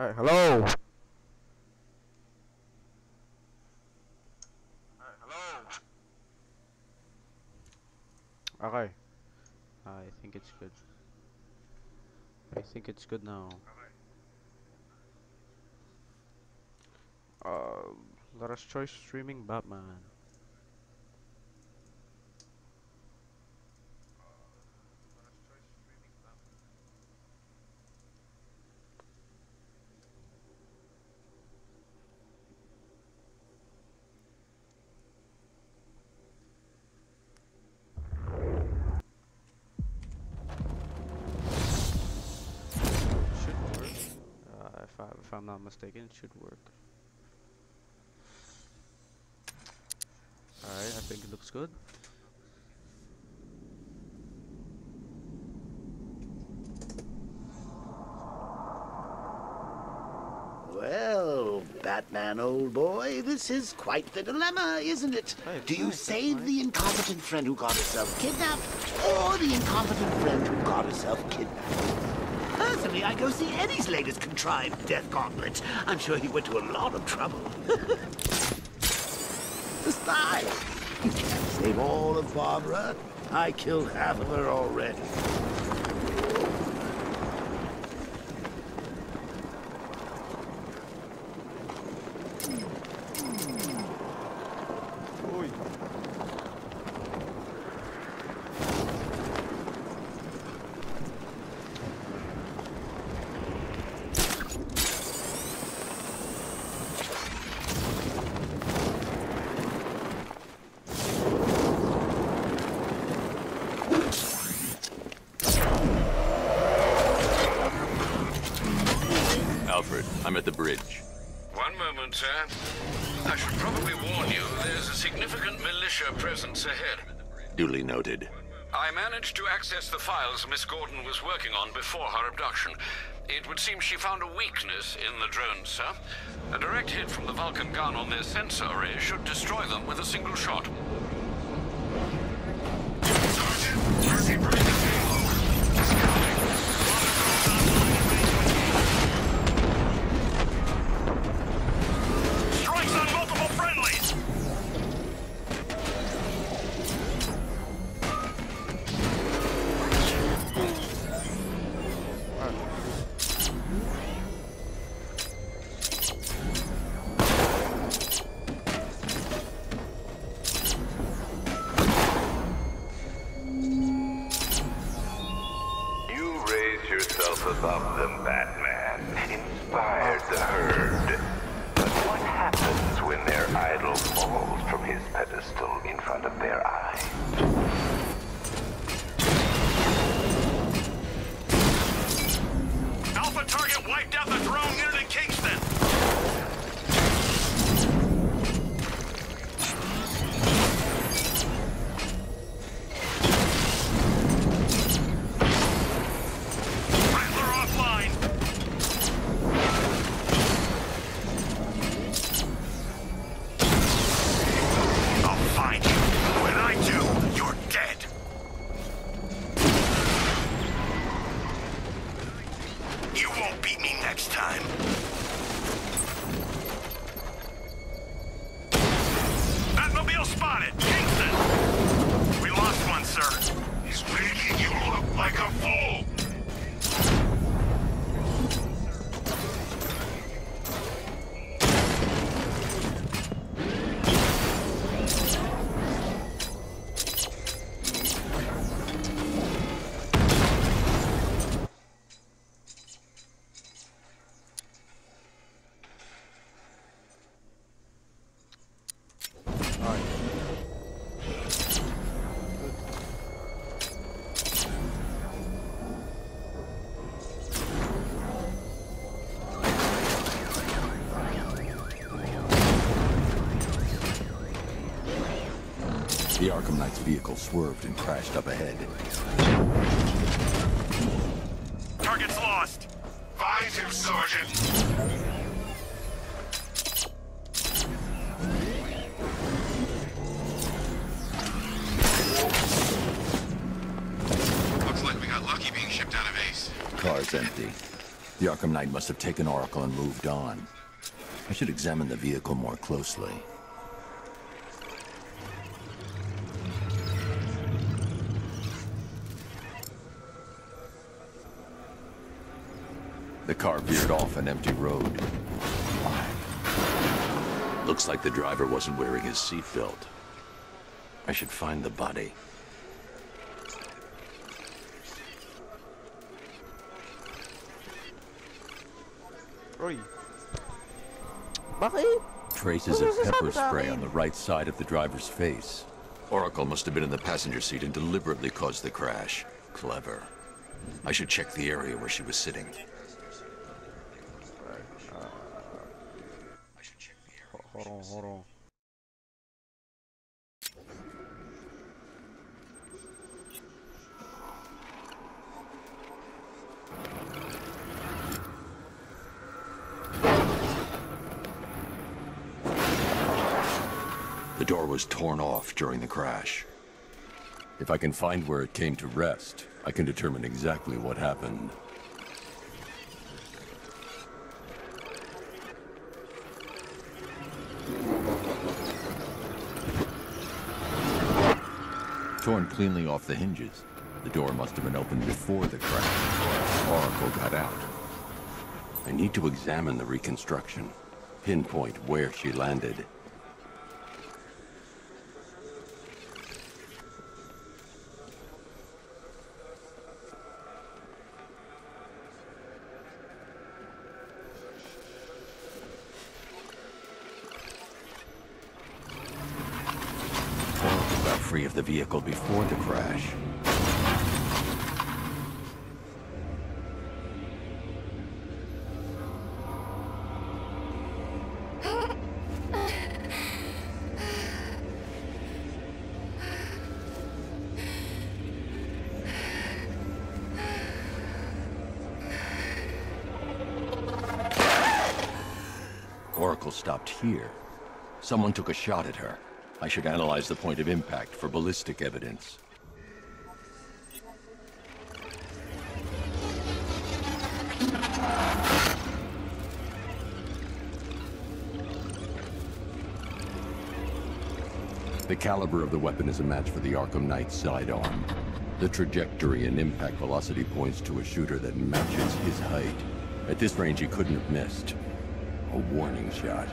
Alright, hello. Okay. I think it's good. I think it's good now. Let us try streaming Batman. Should work. If I'm not mistaken, it should work. Alright, I think it looks good. Well, Batman, old boy, this is quite the dilemma, isn't it? Hey, Do you nice, save Batman. the incompetent friend who got herself kidnapped, or the incompetent friend who got herself kidnapped? Personally, I go see Eddie's latest contrived death gauntlet. I'm sure he went to a lot of trouble. Besides, you can't save all of Barbara. I killed half of her already. Oi. Alfred, I'm at the bridge. One moment, sir. I should probably warn you, there's a significant militia presence ahead. Duly noted. I managed to access the files Miss Gordon was working on before her abduction. It would seem she found a weakness in the drones, sir. A direct hit from the Vulcan gun on their sensor array should destroy them with a single shot. Sergeant, Mercy bring the payload. Strikes on multiple friendlies! You raised yourself above them, Batman. Inspired the herd. But what happens when their idol falls from his pedestal in front of their eyes? Alpha target wiped out the drone near the Kingston! Rattler offline! I'll find you. When I do, you're dead. You won't beat me next time. Batmobile spotted! Kingston! We lost one, sir. He's making you look like a fool! Alright. The Arkham Knight's vehicle swerved and crashed up ahead. Target's lost! Find him, Sergeant! Looks like we got lucky being shipped out of Ace. Car's empty. The Arkham Knight must have taken Oracle and moved on. I should examine the vehicle more closely. The car veered off an empty road. Looks like the driver wasn't wearing his seatbelt. I should find the body. Oi. Bakit? Traces of pepper spray on the right side of the driver's face. Oracle must have been in the passenger seat and deliberately caused the crash. Clever. I should check the area where she was sitting. Hold on. The door was torn off during the crash. If I can find where it came to rest, I can determine exactly what happened. Torn cleanly off the hinges. The door must have been opened before the crash. Oracle got out. I need to examine the reconstruction. Pinpoint where she landed. Oracle got free of the vehicle before the crash. Oracle stopped here. Someone took a shot at her. I should analyze the point of impact for ballistic evidence. The caliber of the weapon is a match for the Arkham Knight's sidearm. The trajectory and impact velocity points to a shooter that matches his height. At this range, he couldn't have missed. A warning shot.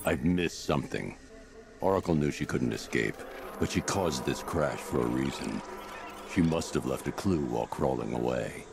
I've missed something. Oracle knew she couldn't escape, but she caused this crash for a reason. She must have left a clue while crawling away.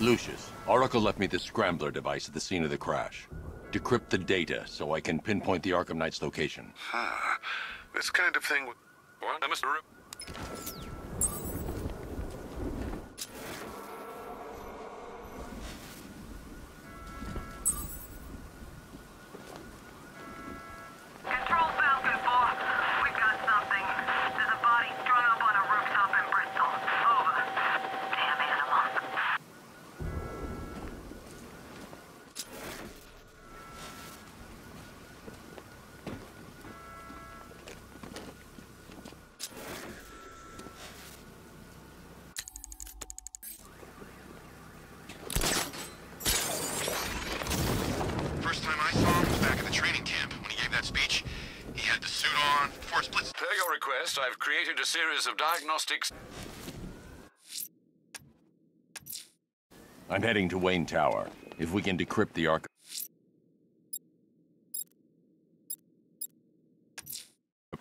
Lucius, Oracle left me the Scrambler device at the scene of the crash. Decrypt the data so I can pinpoint the Arkham Knight's location. Huh. This kind of thing... What? Mr. Control Falcon 4. We've got something. There's a body strung up on a rooftop in Bristol. Over. Damn animal. First time I saw him was back at the training camp when he gave that speech. He had the suit on, before splits. Per your request, I've created a series of diagnostics. I'm heading to Wayne Tower. If we can decrypt the Arkham...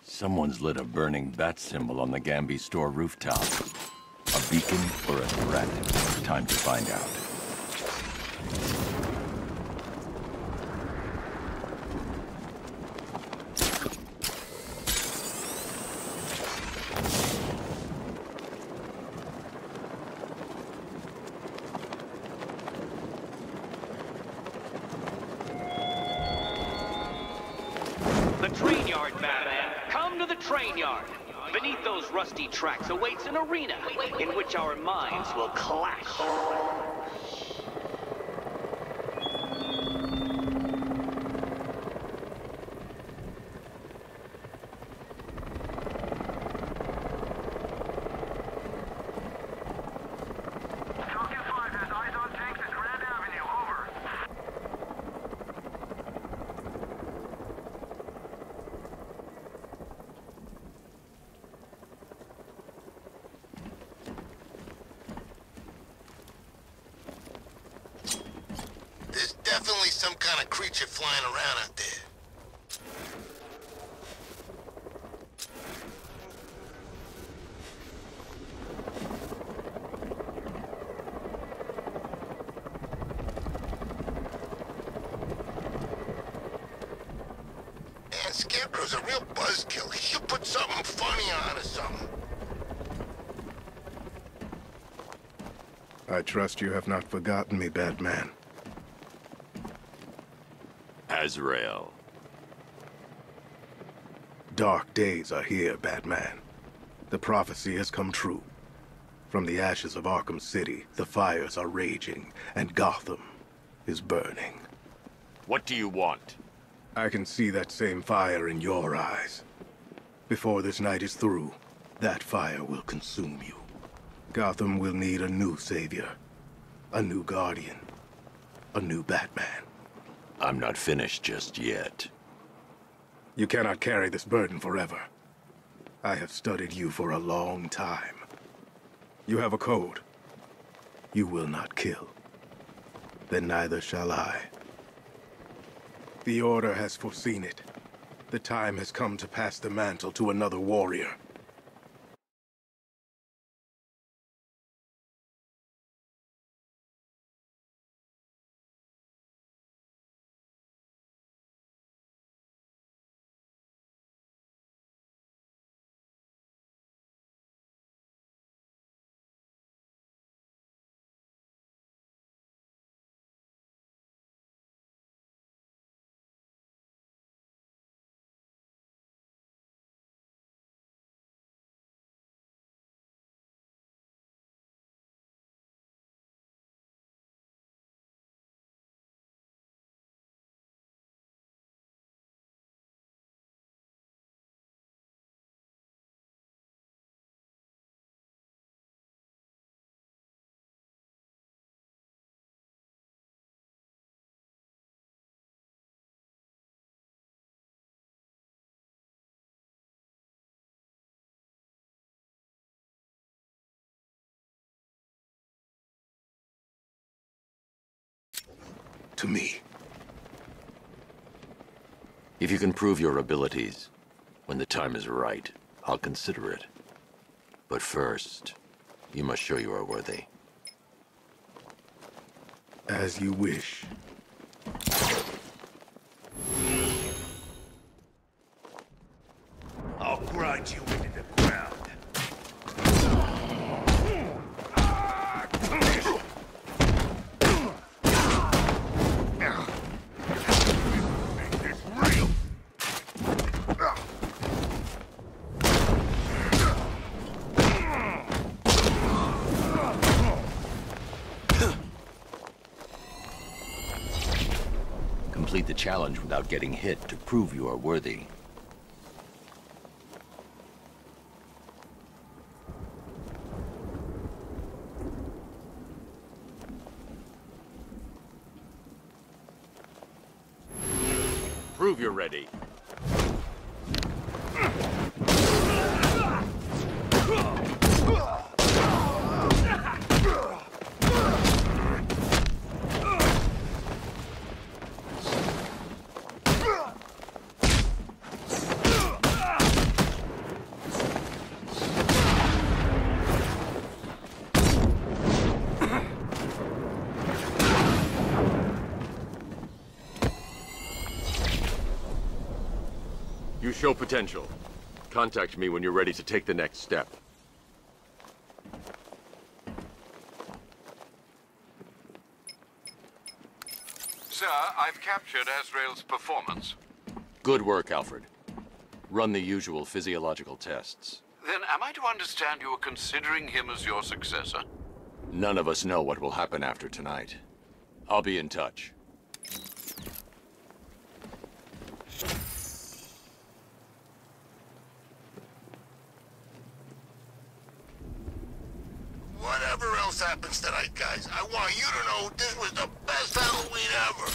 Someone's lit a burning bat symbol on the Gambi store rooftop. A beacon or a threat? Time to find out. The train yard, Batman. Come to the train yard. Beneath those rusty tracks awaits an arena in which our minds will clash. Falcon 5 has eyes on tanks at Grand Avenue. Over. There's definitely some kind of creature flying around out there. Man, Scarecrow's a real buzzkill. He should put something funny on or something. I trust you have not forgotten me, Batman. Azrael. Dark days are here, Batman. The prophecy has come true. From the ashes of Arkham City, the fires are raging, and Gotham is burning. What do you want? I can see that same fire in your eyes. Before this night is through, that fire will consume you. Gotham will need a new savior, a new guardian, a new Batman. I'm not finished just yet. You cannot carry this burden forever. I have studied you for a long time. You have a code. You will not kill. Then neither shall I. The Order has foreseen it. The time has come to pass the mantle to another warrior. To me. If you can prove your abilities, when the time is right, I'll consider it. But first, you must show you are worthy. As you wish. I'll grind you into the ground. Make this real. Complete the challenge without getting hit to prove you are worthy. Prove you're ready. You show potential. Contact me when you're ready to take the next step. Sir, I've captured Azrael's performance. Good work, Alfred. Run the usual physiological tests. Then am I to understand you are considering him as your successor? None of us know what will happen after tonight. I'll be in touch. Whatever else happens tonight, guys, I want you to know this was the best Halloween ever.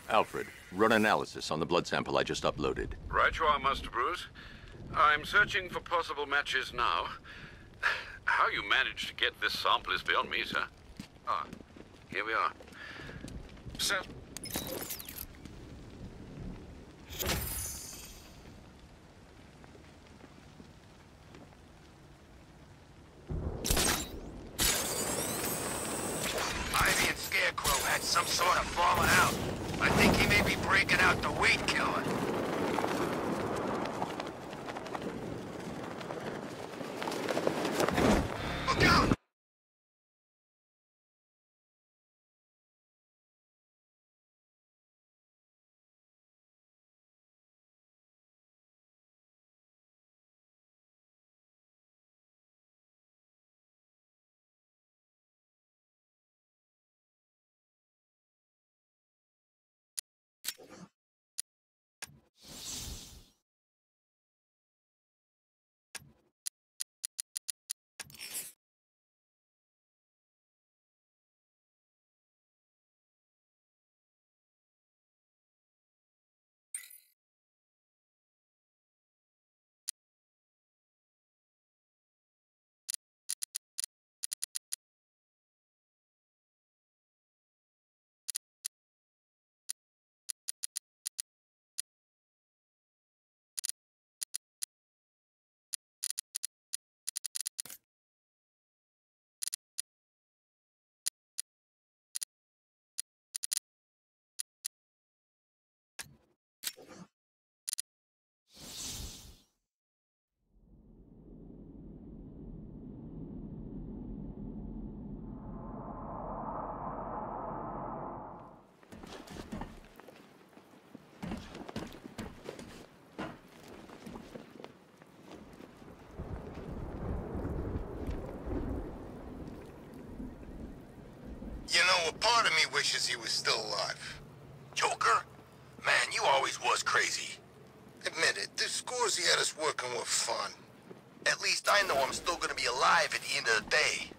Alfred, run analysis on the blood sample I just uploaded. Right you are, Master Bruce. I'm searching for possible matches now. How you managed to get this sample is beyond me, sir. Ah, here we are. Sir. Ivy and Scarecrow had some sort of falling out. I think he may be breaking out the weed killer. Look out! You know, a part of me wishes he was still alive. Joker? Man, you always was crazy. Admit it, the scores he had us working were fun. At least I know I'm still gonna be alive at the end of the day.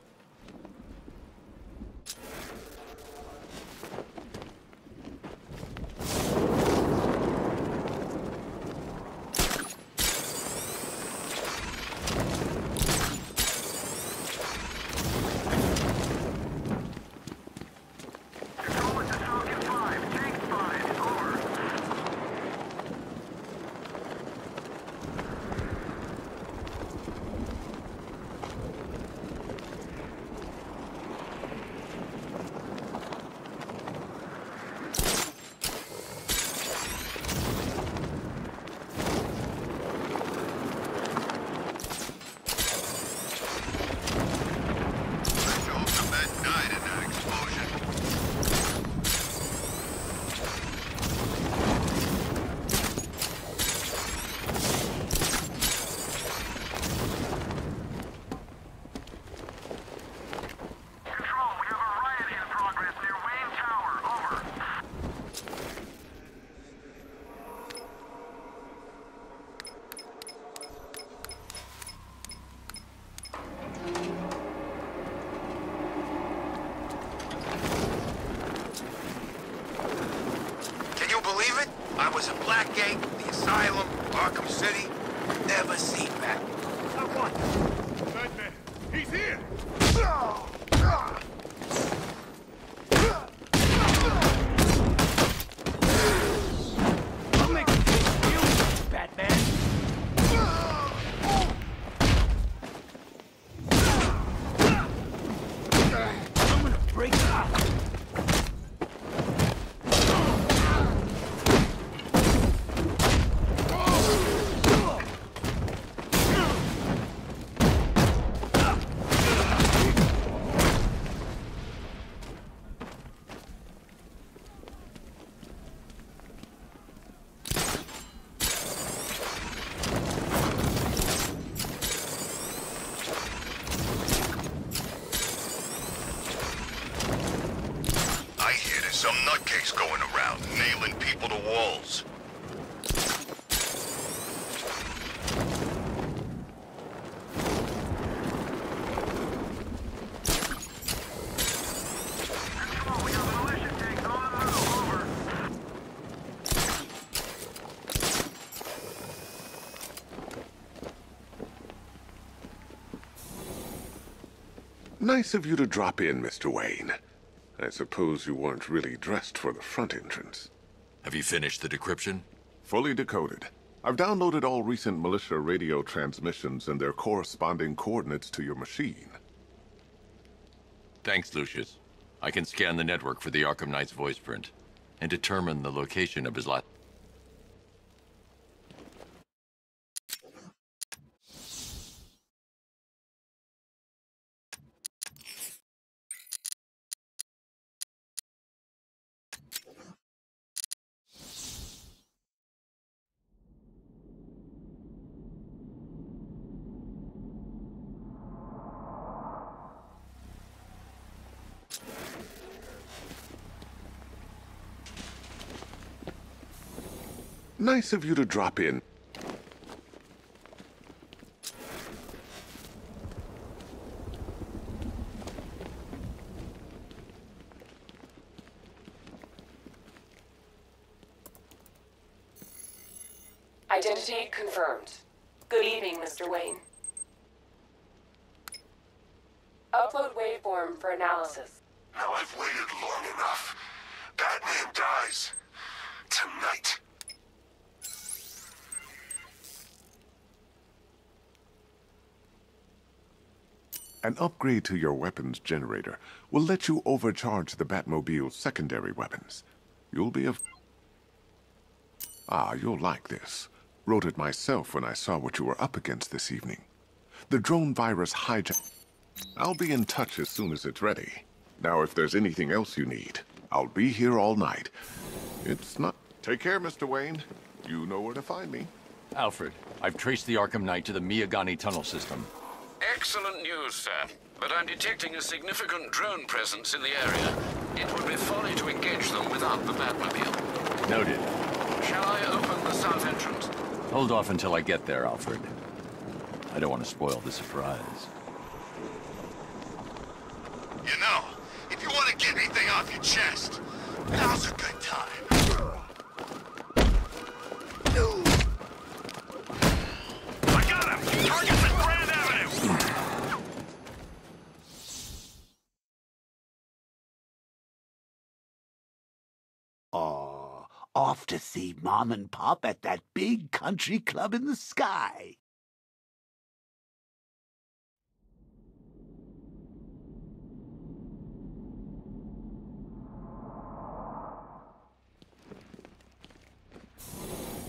I was in Blackgate, the Asylum, Arkham City. Never seen that. Not one. Batman, he's here! I'll make you, Batman. I'm gonna break it up. Some nutcase going around, nailing people to walls. Control, we have militia tanks on the move. Over. Nice of you to drop in, Mr. Wayne. I suppose you weren't really dressed for the front entrance. Have you finished the decryption? Fully decoded. I've downloaded all recent militia radio transmissions and their corresponding coordinates to your machine. Thanks, Lucius. I can scan the network for the Arkham Knight's voice print and determine the location of his last... Nice of you to drop in. Identity confirmed. Good evening, Mr. Wayne. Upload waveform for analysis. Now I've waited long enough. Batman dies. Tonight. An upgrade to your weapons generator will let you overcharge the Batmobile's secondary weapons. You'll be you'll like this. Wrote it myself when I saw what you were up against this evening. The drone virus hijack. I'll be in touch as soon as it's ready. Now, if there's anything else you need, I'll be here all night. It's not... Take care, Mr. Wayne. You know where to find me. Alfred, I've traced the Arkham Knight to the Miyagani tunnel system. Excellent news, sir. But I'm detecting a significant drone presence in the area. It would be folly to engage them without the Batmobile. Noted. Shall I open the south entrance? Hold off until I get there, Alfred. I don't want to spoil the surprise. You know, if you want to get anything off your chest, now's a good time. I got him! Target's at Grand Avenue! Oh, off to see Mom and Pop at that big country club in the sky.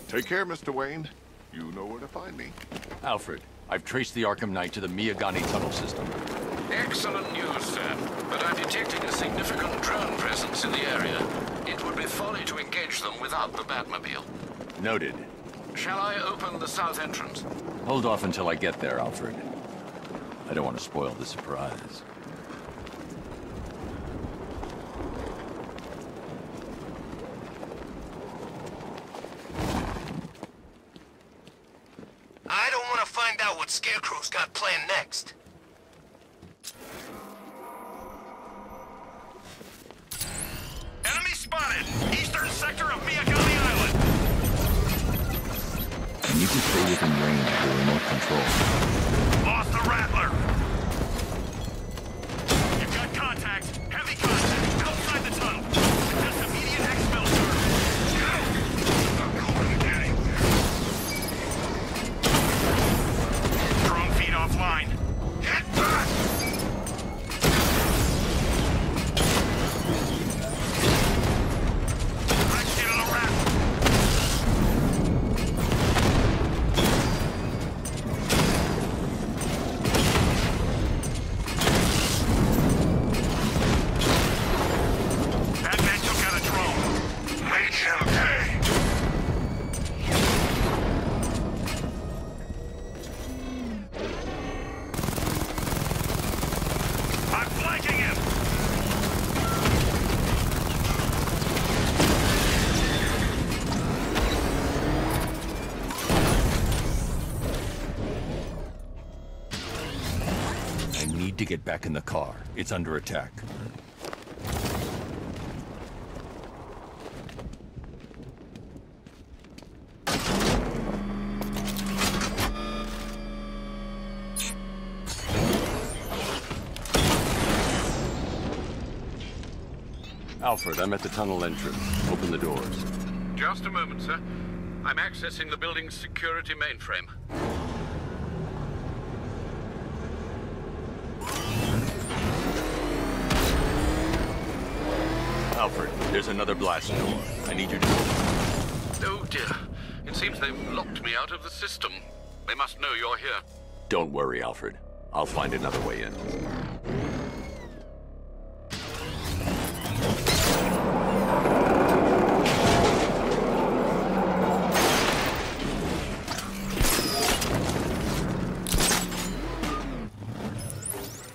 Take care, Mr. Wayne. You know where to find me. Alfred, I've traced the Arkham Knight to the Miyagani tunnel system. Excellent news, sir. But I'm detecting a significant drone presence in the area. It would be folly to engage them without the Batmobile. Noted. Shall I open the south entrance? Hold off until I get there, Alfred. I don't want to spoil the surprise. I don't want to find out what Scarecrow's got planned next. Enemy spotted! Eastern sector of Miyagani Island! I need to stay within range of the remote control. Lost the Rattler! You've got contact! Heavy contact! Outside the tunnel! Just immediate exfil, sir! Drone feed offline. Get back! Let's get on a Rattler! Batman took out a drone. Make him pay. I'm flanking him. I need to get back in the car. It's under attack. Alfred, I'm at the tunnel entrance. Open the doors. Just a moment, sir. I'm accessing the building's security mainframe. Alfred, there's another blast door. I need you to open it. Oh dear. It seems they've locked me out of the system. They must know you're here. Don't worry, Alfred. I'll find another way in.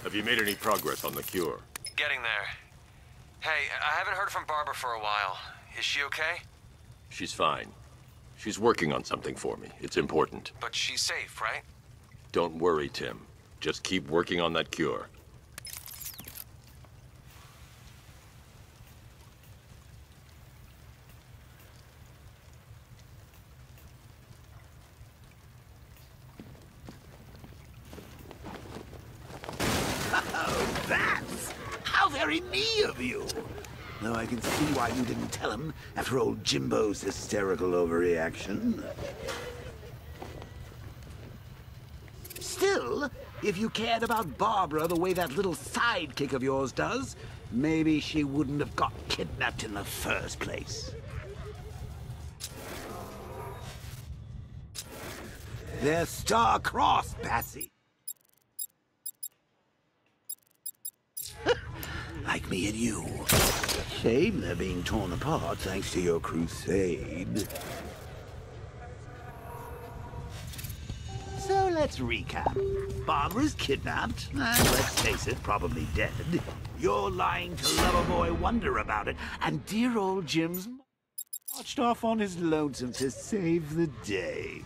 Have you made any progress on the cure? Getting there. Hey, I haven't heard from Barbara for a while. Is she okay? She's fine. She's working on something for me. It's important. But she's safe, right? Don't worry, Tim. Just keep working on that cure. Oh, Bats! How very me of you! Though I can see why you didn't tell him after old Jimbo's hysterical overreaction. Still, if you cared about Barbara the way that little sidekick of yours does, maybe she wouldn't have got kidnapped in the first place. They're star-crossed, Patsy. Like me and you. Shame they're being torn apart thanks to your crusade. So let's recap. Barbara's kidnapped, and let's face it, probably dead. You're lying to Loverboy Wonder about it, and dear old Jim's marched off on his lonesome to save the day.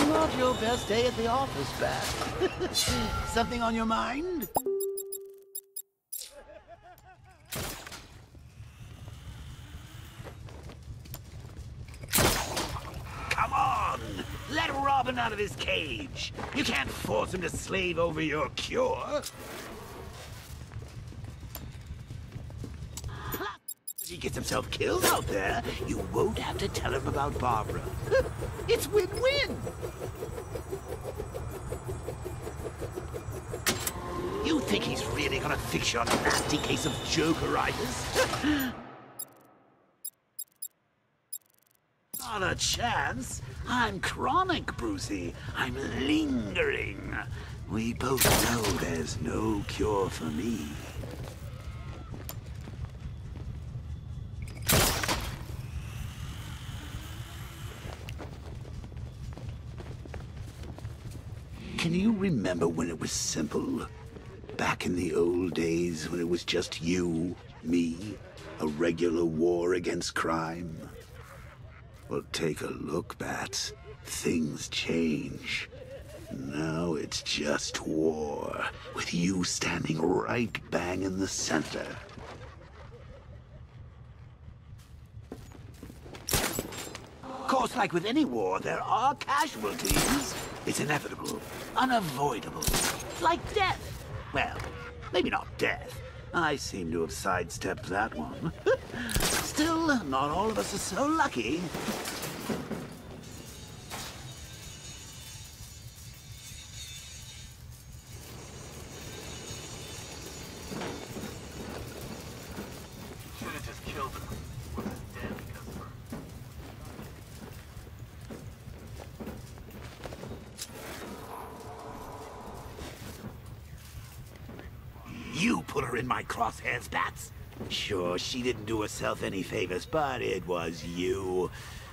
Not your best day at the office, Bat. Something on your mind? Come on! Let Robin out of his cage! You can't force him to slave over your cure! If he gets himself killed out there, you won't have to tell him about Barbara. It's win-win! You think he's really gonna fix your nasty case of Jokeritis? Not a chance. I'm chronic, Brucey. I'm lingering. We both know there's no cure for me. Can you remember when it was simple? Back in the old days when it was just you, me, a regular war against crime? Well, take a look, Bats. Things change. Now it's just war, with you standing right bang in the center. Of course, like with any war, there are casualties. It's inevitable, unavoidable, like death. Well, maybe not death. I seem to have sidestepped that one. Still, not all of us are so lucky. Should have just killed him with his damn customer. You put her in my crosshairs, Bats. Sure, she didn't do herself any favors, but it was you.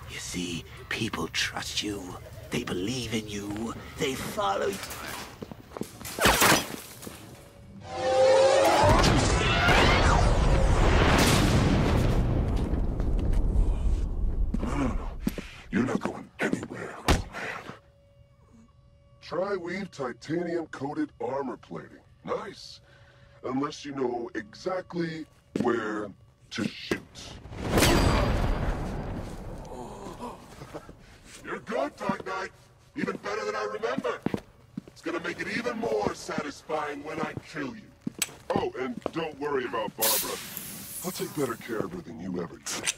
You see, people trust you. They believe in you. They follow you. No. You're not going anywhere, old man. Tri-weave titanium-coated armor plating. Nice. Unless you know exactly where to shoot. You're good, Dark Knight. Even better than I remember. It's gonna make it even more satisfying when I kill you. Oh, and don't worry about Barbara. I'll take better care of her than you ever did.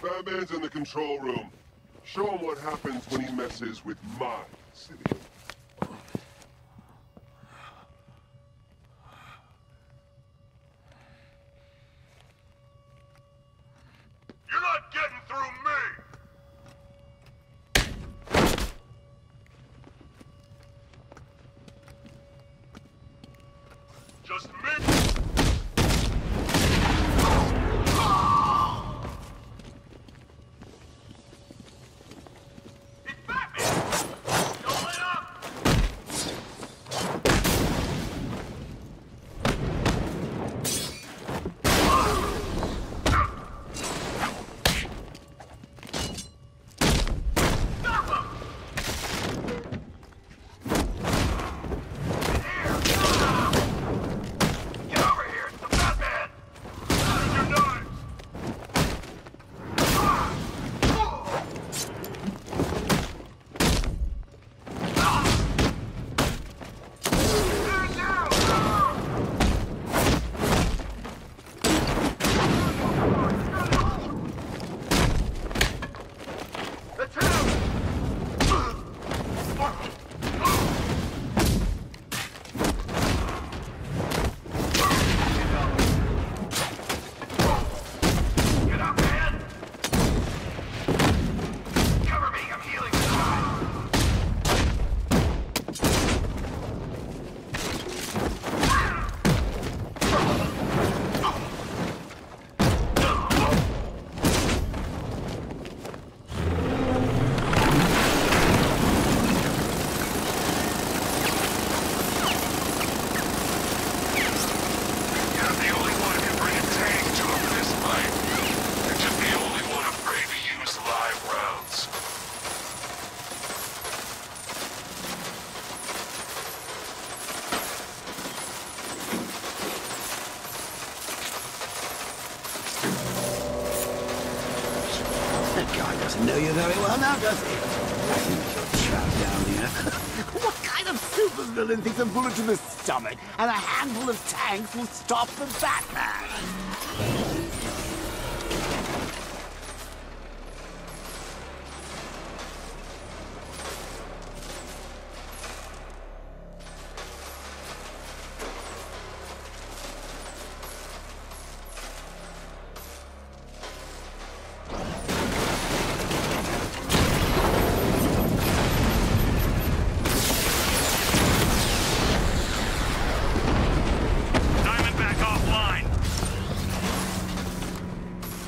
Batman's in the control room. Show him what happens when he messes with my city. You're not getting through me! Just me? It's Batman! Don't let up! That guy doesn't know you very well now, does he? I think you're trapped down here. What kind of supervillain thinks a bullet to the stomach and a handful of tanks will stop the Batman?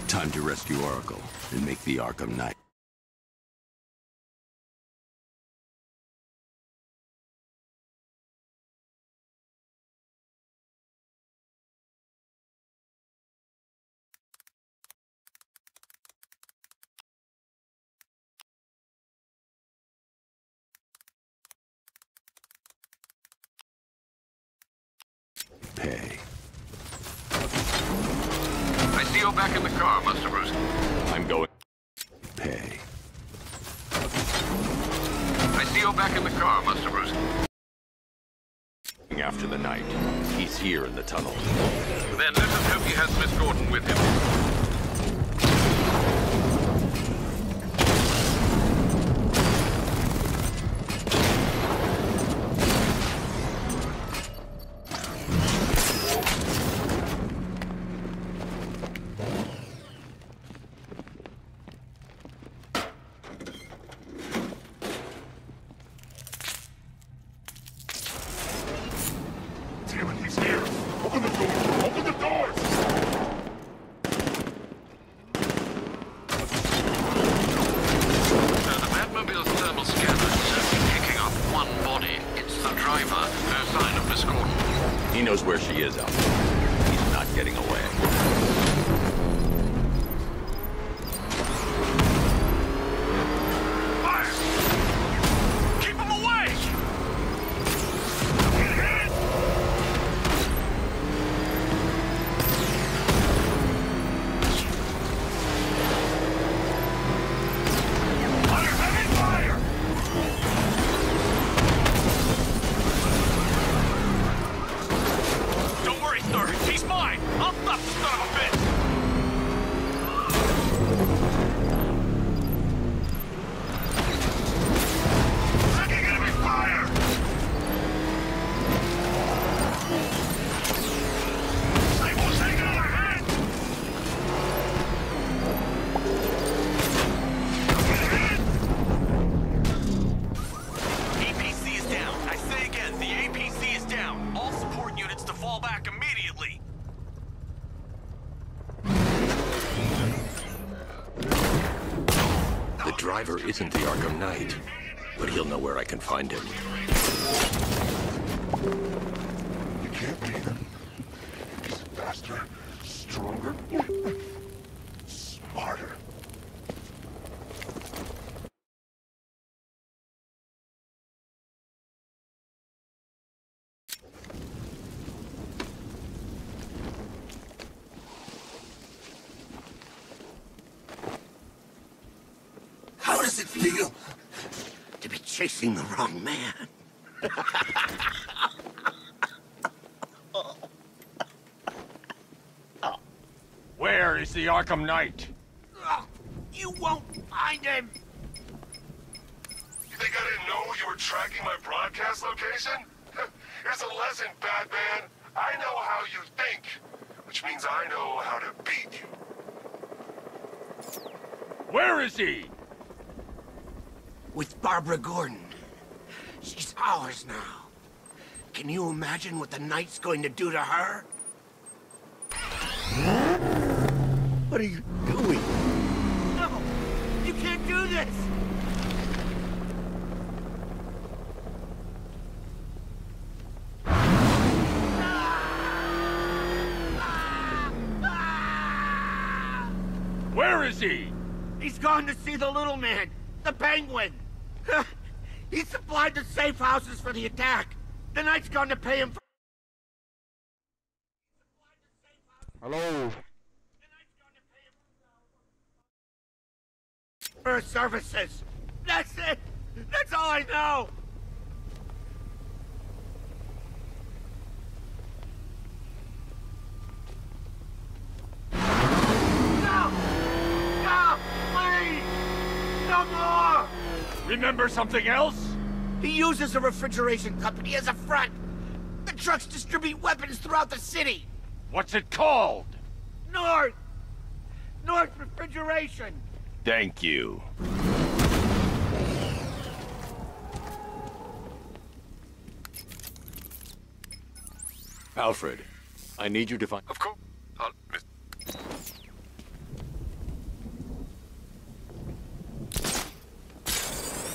Time to rescue Oracle and make the Arkham Knight. Pay. I see you're back in the car, Master Bruce. I'm going. Pay. I see you're back in the car, Master Bruce. After the night. He's here in the tunnel. Then let us hope he has Miss Gordon with him. He's here! Open the door! Open the doors! The Batmobile's thermal scanner is only picking up one body. It's the driver. No sign of Miss Gordon. He knows where she is out there. He's not getting away. The driver isn't the Arkham Knight, but he'll know where I can find him. You can't beat him. He's faster, stronger, smarter. How does it feel to be chasing the wrong man? Where is the Arkham Knight? You won't find him! You think I didn't know you were tracking my broadcast location? Here's a lesson, Batman. I know how you think, which means I know how to beat you. Where is he? With Barbara Gordon. She's ours now. Can you imagine what the Knight's going to do to her? What are you doing? No! You can't do this! Where is he? He's gone to see the little man, the Penguin. He supplied the safe houses for the attack. The Knight's gone to pay him for... Hello? Earth services. That's it. That's all I know. No! No! Please! No more! Remember something else? He uses a refrigeration company as a front. The trucks distribute weapons throughout the city. What's it called? North Refrigeration. Thank you. Alfred, I need you to find... Of course.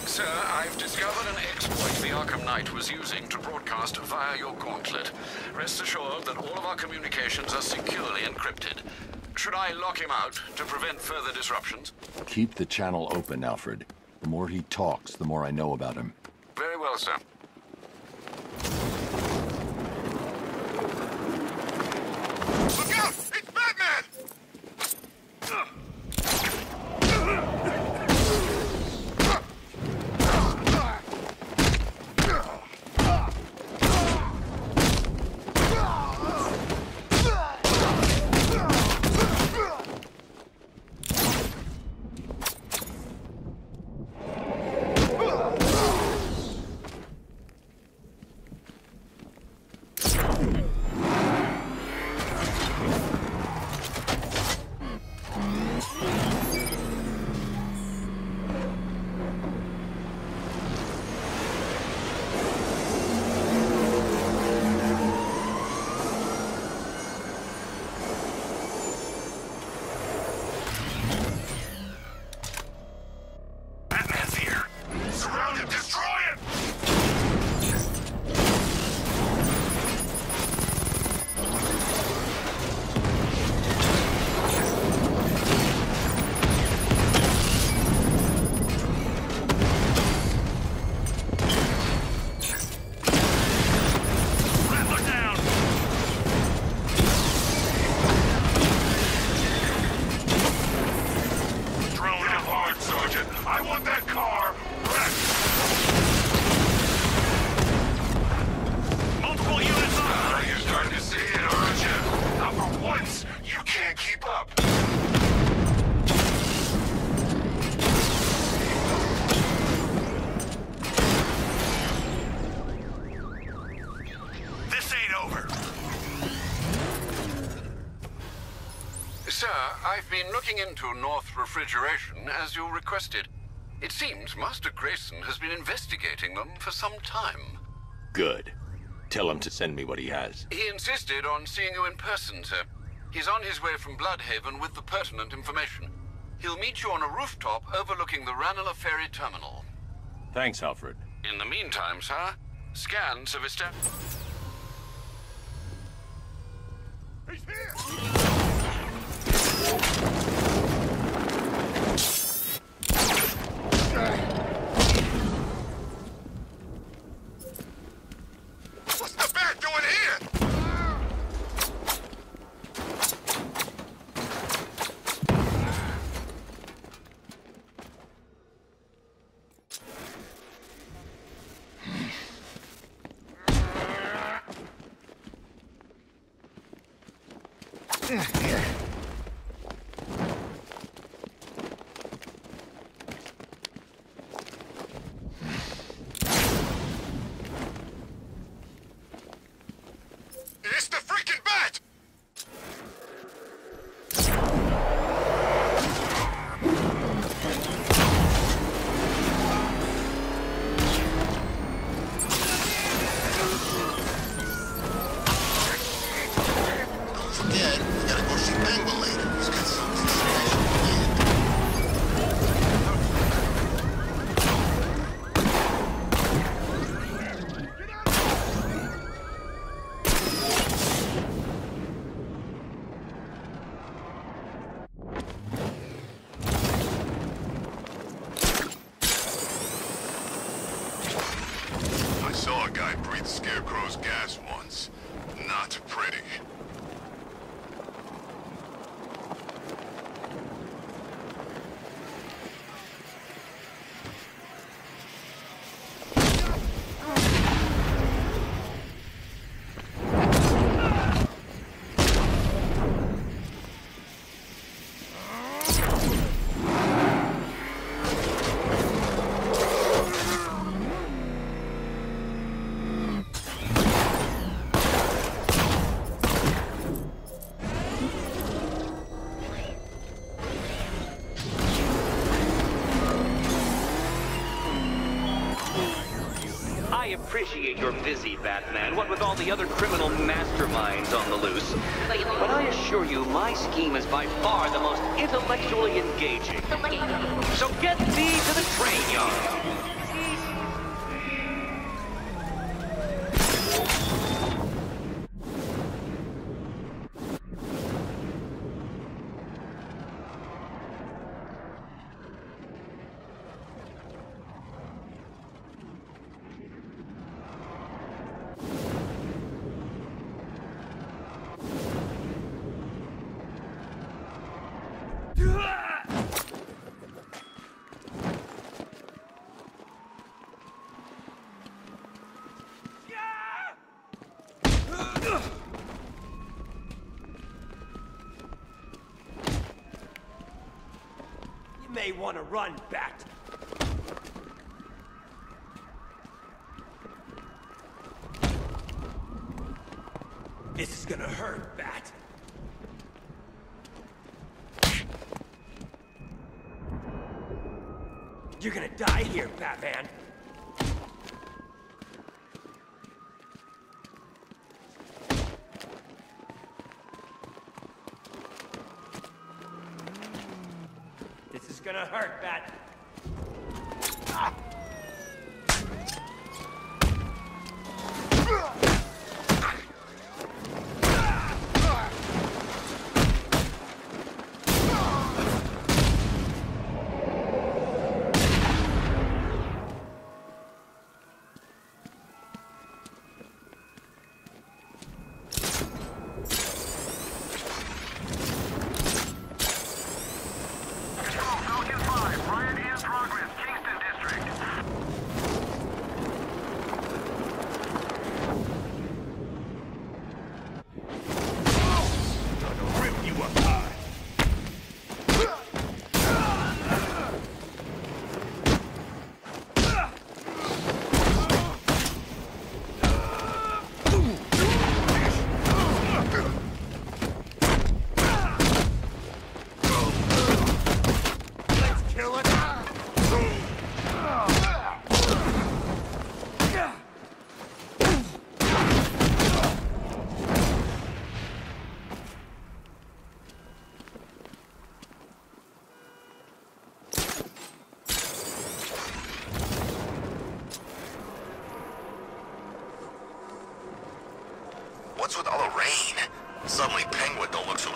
Sir, I've discovered an exploit the Arkham Knight was using to broadcast via your gauntlet. Rest assured that all of our communications are securely encrypted. Should I lock him out to prevent further disruptions? Keep the channel open, Alfred. The more he talks, the more I know about him. Very well, sir. Look out! It's Batman! I've been looking into North Refrigeration as you requested. It seems Master Grayson has been investigating them for some time. Good. Tell him to send me what he has. He insisted on seeing you in person, sir. He's on his way from Bloodhaven with the pertinent information. He'll meet you on a rooftop overlooking the Ranelagh Ferry Terminal. Thanks, Alfred. In the meantime, sir, scans have established... He's here! What's the bat doing here? It's the freaking bat! Don't forget, we gotta go see Bangle later. He's got something special I saw a guy breathe Scarecrow's gas once. Not pretty. I appreciate you're busy, Batman, what with all the other criminal masterminds on the loose. But I assure you, my scheme is by far the most intellectually engaging. So get thee to the train yard. You may want to run, Bat. This is gonna hurt, Bat. You're gonna die here, Batman. This is gonna hurt, Bat. Ah! What's with all the rain? Suddenly Penguin don't look so...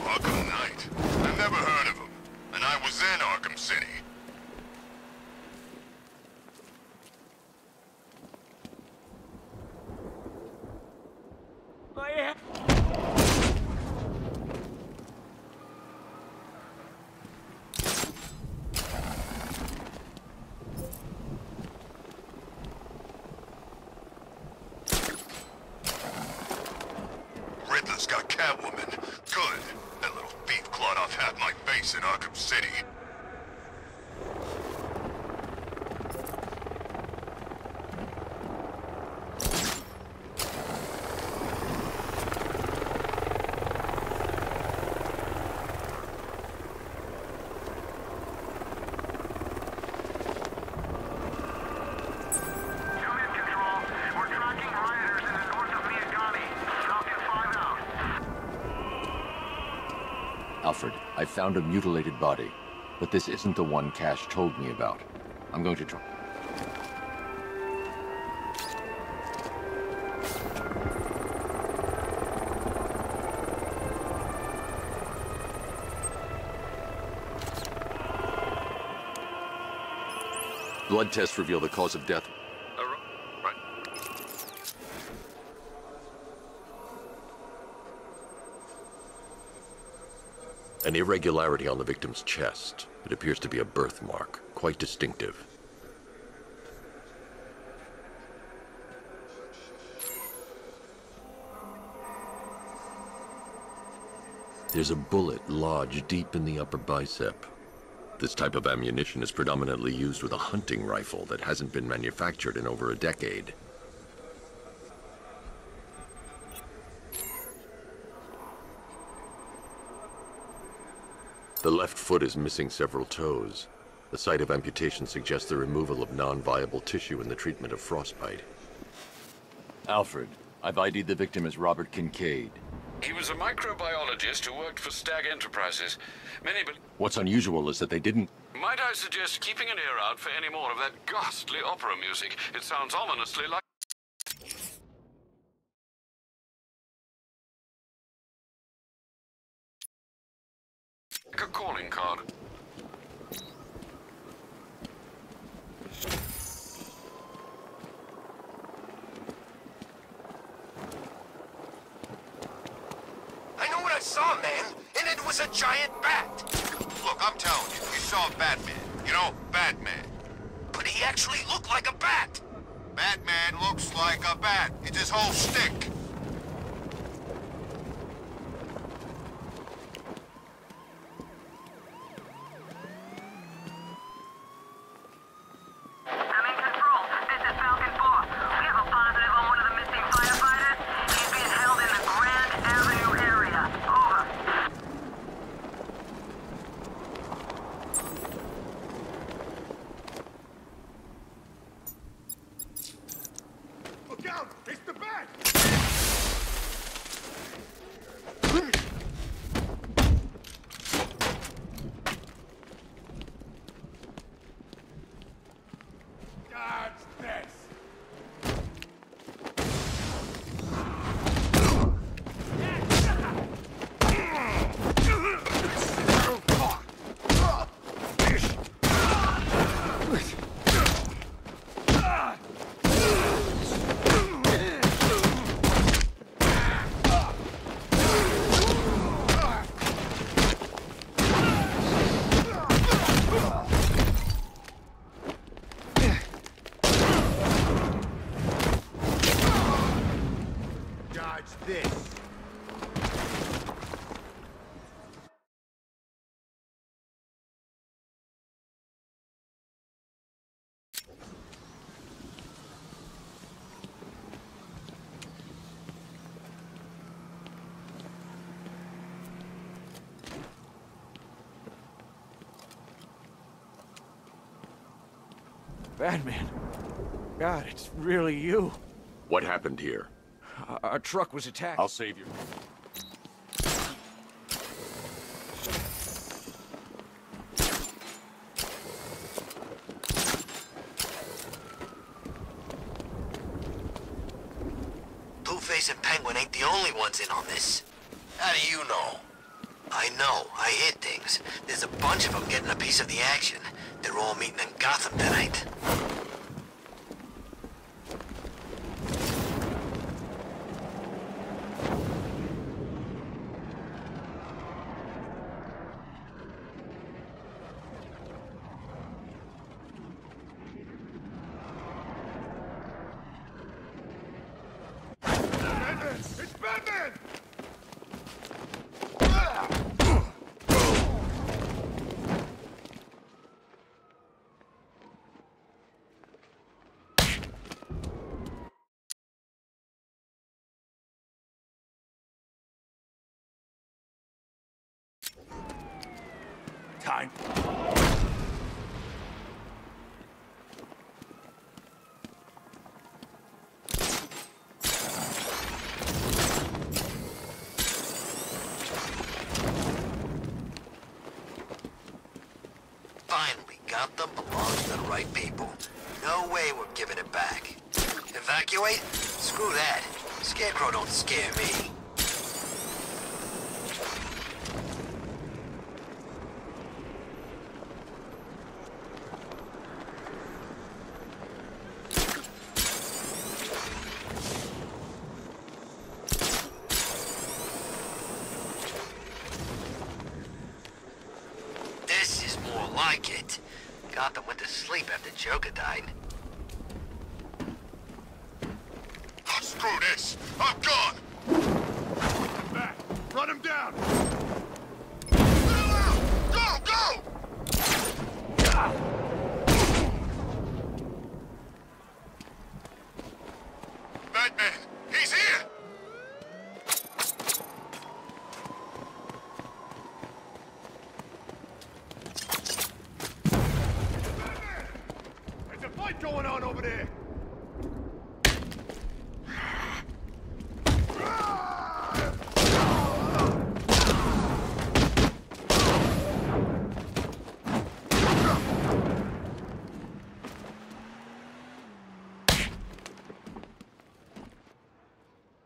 Arkham Knight? I've never heard of him, and I was in Arkham City. Riddler's got Catwoman. Good. That little thief clawed off half my face in Arkham City. Alfred, I found a mutilated body, but this isn't the one Cash told me about. I'm going to try. Blood tests reveal the cause of death. Right. An irregularity on the victim's chest. It appears to be a birthmark, quite distinctive. There's a bullet lodged deep in the upper bicep. This type of ammunition is predominantly used with a hunting rifle that hasn't been manufactured in over a decade. The left foot is missing several toes. The site of amputation suggests the removal of non-viable tissue in the treatment of frostbite. Alfred, I've ID'd the victim as Robert Kincaid. He was a microbiologist who worked for Stag Enterprises. Many What's unusual is that they didn't... Might I suggest keeping an ear out for any more of that ghastly opera music? It sounds ominously like a calling card. I know what I saw, man, and it was a giant bat. Look, I'm telling you, you saw Batman. You know, Batman. But he actually looked like a bat. Batman looks like a bat. It's his whole stick. Batman. God, it's really you. What happened here? Our truck was attacked. I'll save you. Two-Face and Penguin ain't the only ones in on this. How do you know? I know. I hear things. There's a bunch of them getting a piece of the action. They're all meeting in Gotham tonight. It's Batman! Time. Finally, Gotham belongs to the right people. No way we're giving it back. Evacuate? Screw that. Scarecrow don't scare me. This is more like it. Gotham went to sleep after Joker died. Oh, screw this! I'm gone! Back! Run him down! Go! Go! Batman! He's here! There's a fight going on over there!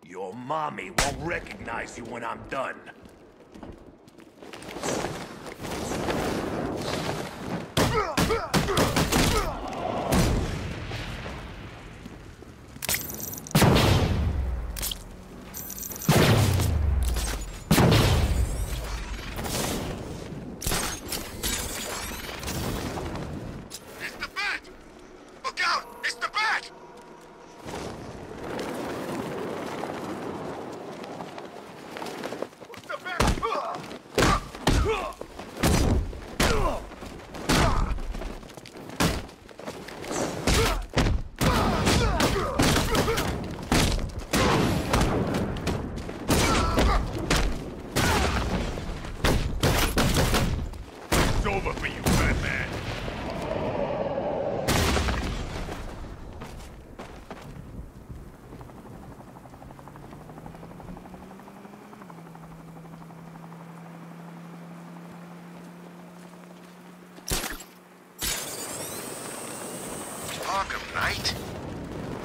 Your mommy won't recognize you when I'm done. It's the Bat! Look out! It's the Bat! What's the Bat? It's over for you, Batman! Arkham Knight?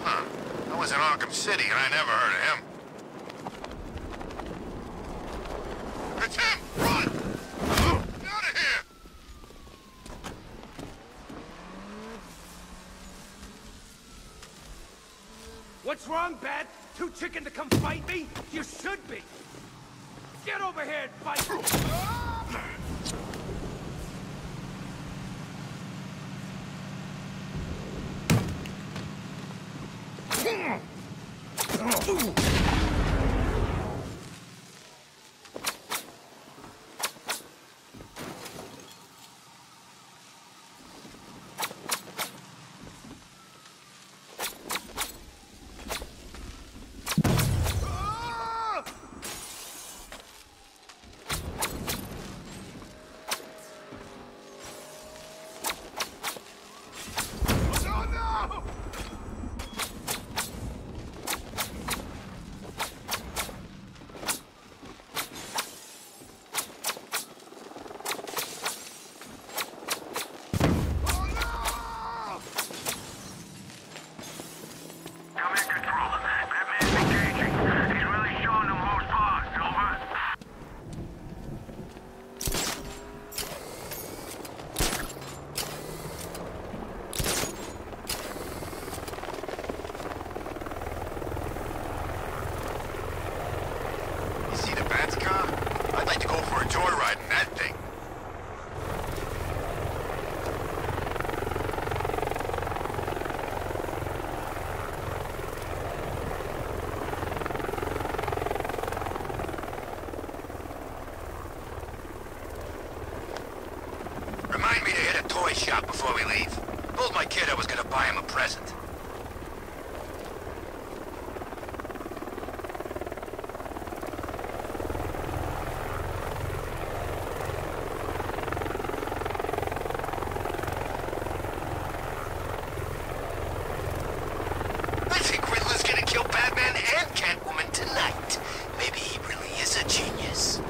Huh. I was in Arkham City and I never heard of him. It's him! Run! Get out of here! What's wrong, Bat? Too chicken to come fight me? You should be. Get over here and fight me. toy shop before we leave. Told my kid I was gonna buy him a present. I think Riddler's gonna kill Batman and Catwoman tonight. Maybe he really is a genius.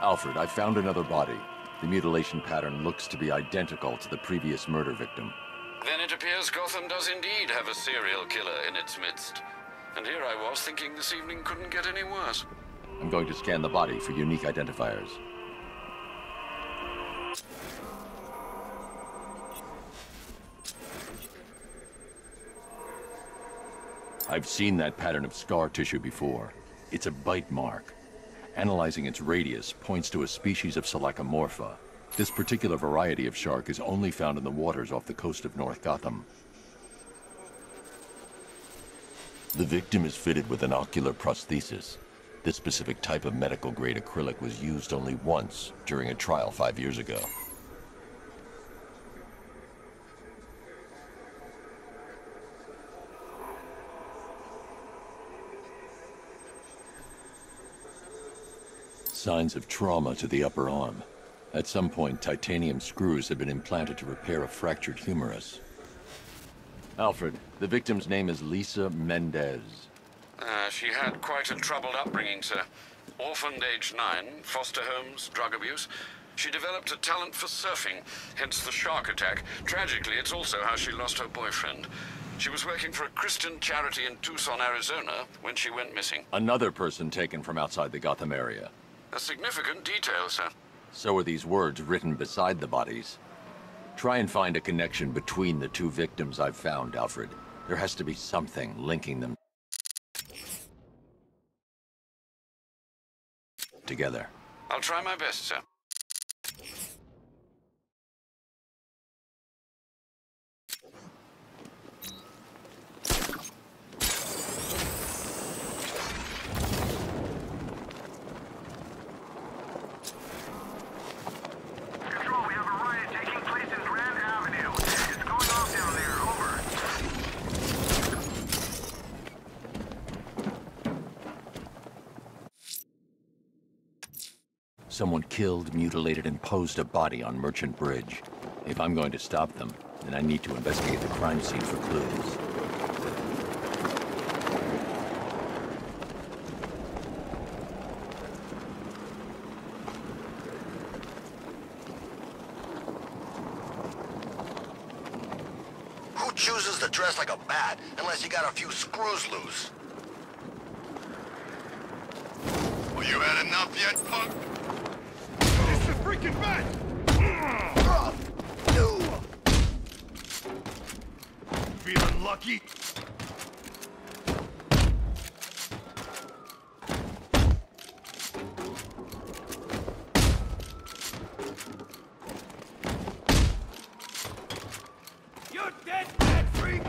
Alfred, I found another body. The mutilation pattern looks to be identical to the previous murder victim. Then it appears Gotham does indeed have a serial killer in its midst. And here I was thinking this evening couldn't get any worse. I'm going to scan the body for unique identifiers. I've seen that pattern of scar tissue before. It's a bite mark. Analyzing its radius points to a species of Selachomorpha. This particular variety of shark is only found in the waters off the coast of North Gotham. The victim is fitted with an ocular prosthesis. This specific type of medical-grade acrylic was used only once during a trial 5 years ago. Signs of trauma to the upper arm. At some point, titanium screws had been implanted to repair a fractured humerus. Alfred, the victim's name is Lisa Mendez. She had quite a troubled upbringing, sir. Orphaned age 9, foster homes, drug abuse. She developed a talent for surfing, hence the shark attack. Tragically, it's also how she lost her boyfriend. She was working for a Christian charity in Tucson, Arizona, when she went missing. Another person taken from outside the Gotham area. A significant detail, sir. So are these words written beside the bodies. Try and find a connection between the two victims I've found, Alfred. There has to be something linking them together. I'll try my best, sir. Someone killed, mutilated, and posed a body on Merchant Bridge. If I'm going to stop them, then I need to investigate the crime scene for clues. Who chooses to dress like a bat unless you got a few screws loose? Well, you had enough yet, punk? It's the freaking bat! feeling lucky? You're dead, dead freak!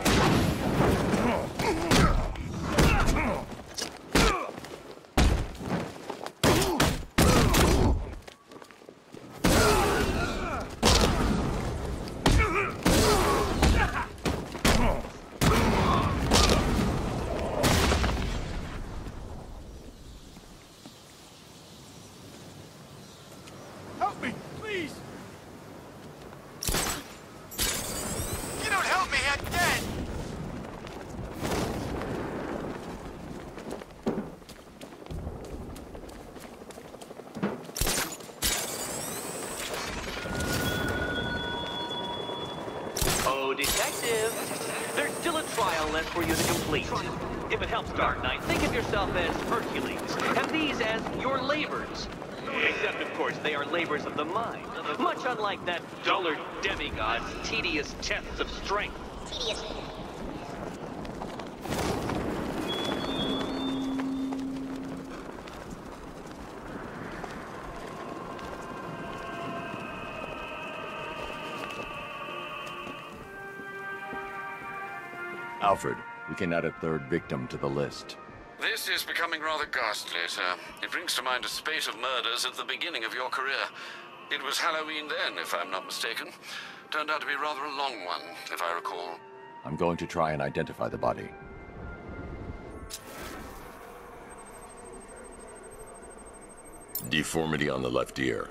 Help me, please! You don't help me, I'm dead! Oh, detective! There's still a trial left for you to complete. If it helps, Dark Knight, think of yourself as Hercules, and these as your labors. Except, of course, they are labors of the mind, much unlike that dullard demigod's tedious tests of strength. Alfred, we can add a third victim to the list. This is becoming rather ghastly, sir. It brings to mind a spate of murders at the beginning of your career. It was Halloween then, if I'm not mistaken. Turned out to be rather a long one, if I recall. I'm going to try and identify the body. Deformity on the left ear.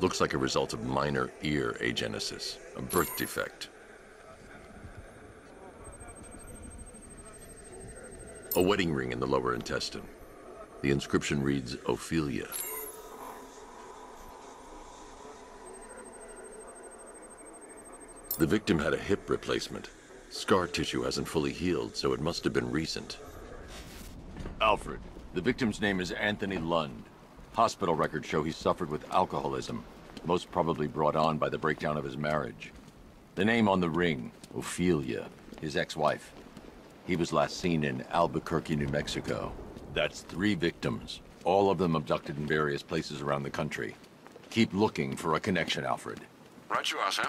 Looks like a result of minor ear agenesis, a birth defect. A wedding ring in the lower intestine. The inscription reads, Ophelia. The victim had a hip replacement. Scar tissue hasn't fully healed, so it must have been recent. Alfred, the victim's name is Anthony Lund. Hospital records show he suffered with alcoholism, most probably brought on by the breakdown of his marriage. The name on the ring, Ophelia, his ex-wife. He was last seen in Albuquerque, New Mexico. That's 3 victims, all of them abducted in various places around the country. Keep looking for a connection, Alfred. Right you are, sir.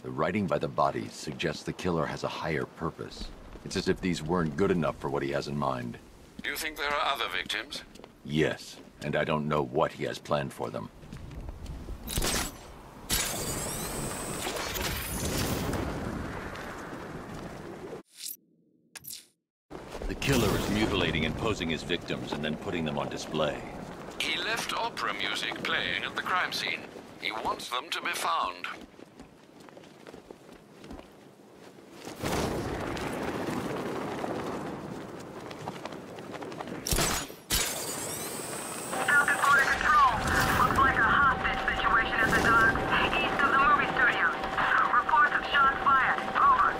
The writing by the bodies suggests the killer has a higher purpose. It's as if these weren't good enough for what he has in mind. Do you think there are other victims? Yes, and I don't know what he has planned for them. The killer is mutilating and posing his victims and then putting them on display. He left opera music playing at the crime scene. He wants them to be found. Falcon Quarter Control. Looks like a hostage situation at the docks, east of the movie studios. Reports of shots fired. Over.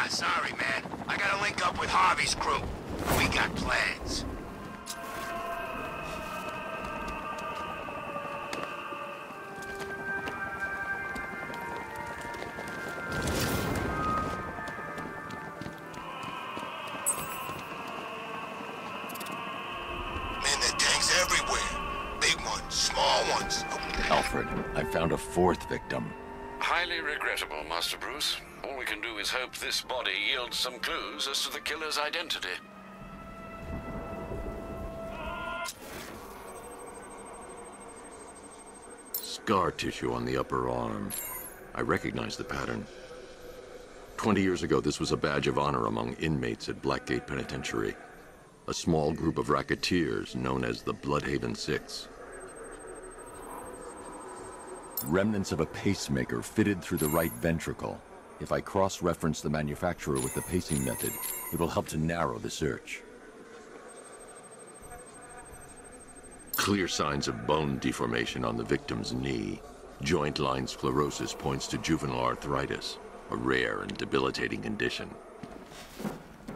Sorry, man. I gotta link up with Harvey's crew. We got plans. Man, there are tanks everywhere. Big ones, small ones. Alfred, I found a 4th victim. Highly regrettable, Master Bruce. All we can do is hope this body yields some clues as to the killer's identity. Scar tissue on the upper arm. I recognize the pattern. 20 years ago, this was a badge of honor among inmates at Blackgate Penitentiary. A small group of racketeers known as the Bloodhaven Six. Remnants of a pacemaker fitted through the right ventricle. If I cross-reference the manufacturer with the pacing method, it will help to narrow the search. Clear signs of bone deformation on the victim's knee. Joint line sclerosis points to juvenile arthritis, a rare and debilitating condition.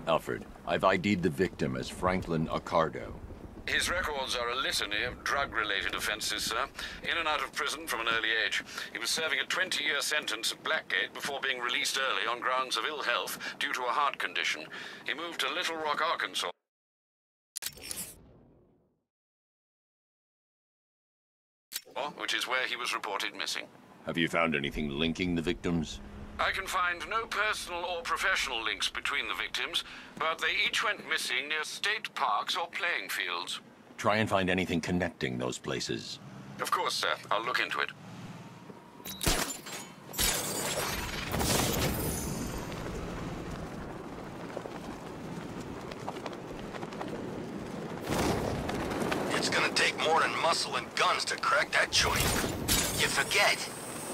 Alfred, I've ID'd the victim as Franklin Accardo. His records are a litany of drug-related offenses, sir. In and out of prison from an early age. He was serving a 20-year sentence at Blackgate before being released early on grounds of ill health due to a heart condition. He moved to Little Rock, Arkansas, which is where he was reported missing. Have you found anything linking the victims? I can find no personal or professional links between the victims, but they each went missing near state parks or playing fields. Try and find anything connecting those places. Of course, sir. I'll look into it. It's gonna take more than muscle and guns to crack that joint. You forget.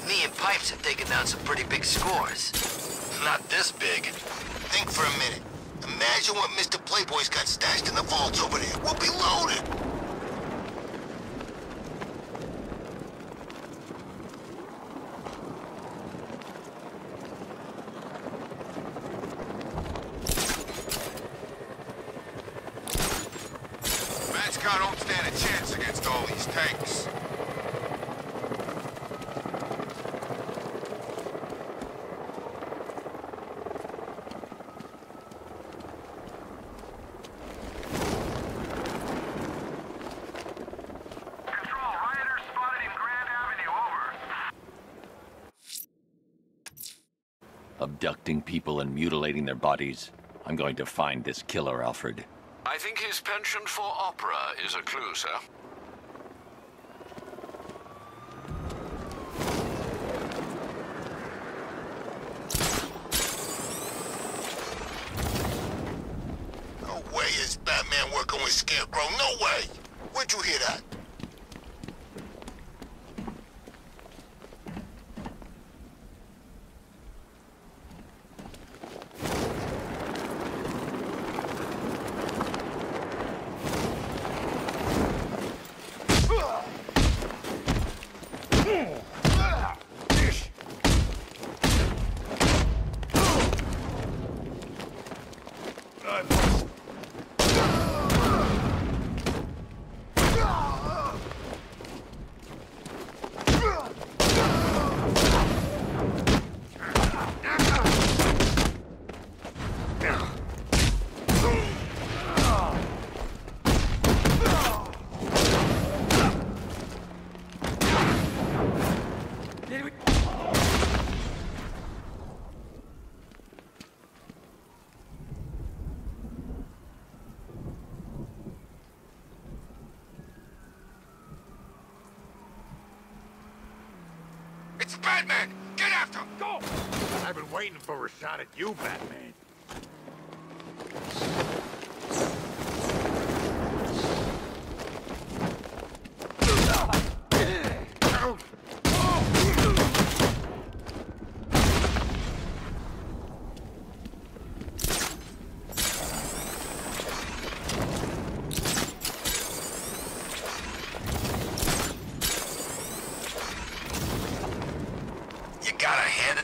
Me and Pipes have taken down some pretty big scores. Not this big. Think for a minute. Imagine what Mr. Playboy's got stashed in the vaults over there. We'll be loaded. Matchcar don't stand a chance against all these tanks. Abducting people and mutilating their bodies. I'm going to find this killer, Alfred. I think his penchant for opera is a clue, sir. No way is Batman working with Scarecrow. No way! Where'd you hear that? It's Batman! Get after him! Go! I've been waiting for a shot at you, Batman.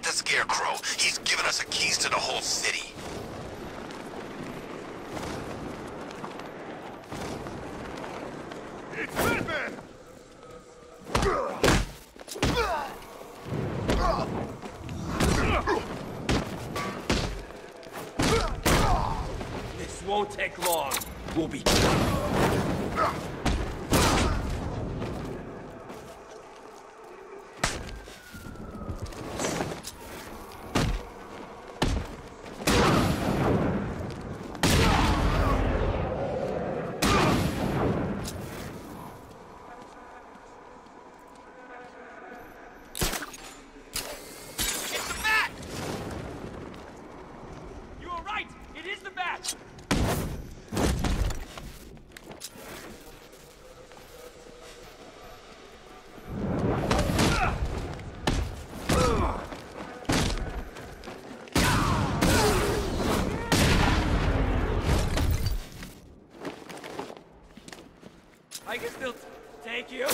Scarecrow. He's given us the keys to the whole city. It's Batman! This won't take long. We'll be... take you.